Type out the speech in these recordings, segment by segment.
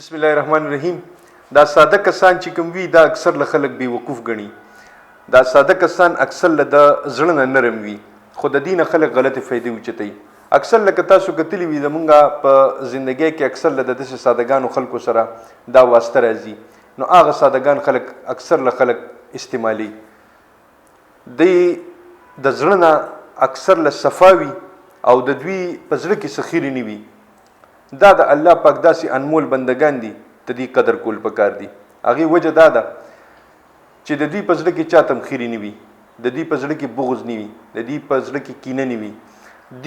بسم الله الرحمن الرحیم. دا ساده کسان چې کوم وي دا اکثر له خلک بې وقوف ګڼي. دا ساده کسان اکثر له د زړه نه نرم وي، خو د دې نه خلک غلطې فایدې اوچتوي. اکثر لکه تاسو کتلی وي زمونږ په زندګۍ کې اکثر له داسې سادهګانو خلکو سره دا واسطه راځي، نو هغه سادهګان خلک اکثر له خلک استعمالي. دی د زړه نه اکثر له صفا وي او د دوی په زړه کې څه خیرې نه وي. دا د الله پاک داسې انمول بندگان دي ته دې قدر کول پکار دي. هغې وجه دا ده چې د دوی په زړه کې چاته هم خیرې نه وي، د دوی په زړه کې بغض نه وي، د دوی په زړه کې کینه نه وي.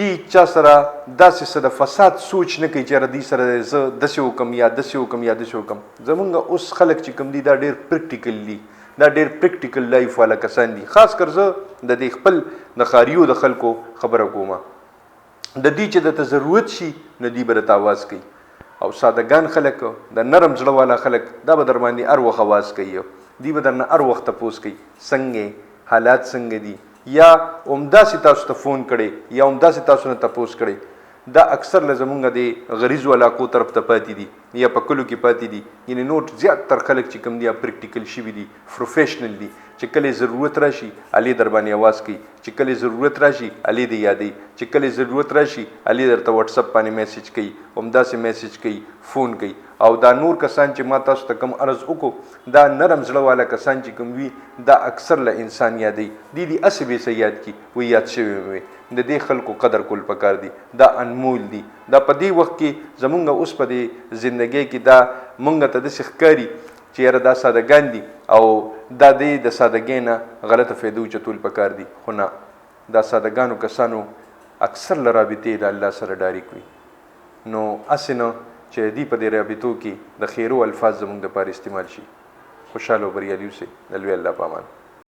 دوی چا سره داسې څه د فساد سوچ نه کوي چې یاره دوی سره زه داسې وکړم یا داسې وکړم یا داسې وکړم. زمونږ اوس خلک چې کوم دي دا ډېر پریکټیکل دي، دا ډېر پریکټیکل لایف والا کسان دي. خاص کر زه د دې خپل د ښاریو د خلکو خبره کوم. د دې چې درته ضرورت شي نو دوی به درته اواز کوي، او سادهګان خلک د نرم زړه والا خلک دا به در باندې هر وخت اواز کوي. دوی به درنه هر وخت تپوس کوي څنګه حالات څنګه دي، یا همداسې تاسو ته فون کړی یا همداسې تاسو نه تپوس کړی. دا اکثر له زمونږ د غریزو علاقو طرف ته پاتې دي یا په کلو کې پاتې دي. یعنې نور زیاتتر خلک چې کوم دي پریکټیکل شوي دي، پروفیشنل دي، چې کله ضرورت راشي علي در باندې اواز کوي، چې کله ضرورت راشي علي دی یادوي، چې کله ضرورت راشي علي درته واتساپ باندې میسج کوي، همداسې میسج کوي، فون کوي. او دا نور کسان چې ما تاسو ته کوم عرض وکړو دا نرم زړه والا کسان چې کوم وي دا اکثر له انسان یادوي. دي هسې به څه یاد کړي وایي یاد شوي وي. د دې خلکو قدر کول پکار دي، دا انمول دي. دا په دې وخت کې زمونږ اوس په دې زندګۍ کې دا مونږ ته داسې ښکاري چې یاره دا سادهګان دي او دا د سادهګۍ نه غلطه فایده اوچتول پکار دي. خو نه، دا سادهګانو کسانو اکثر له رابطې د الله سره ډاریک وي. نو هسې نه چې دوی په دې رابطو کې د خیرو الفاظ زموږ دپاره استعمال شي. خوشحاله او بریالي اوسئ. د لوی الله په امان.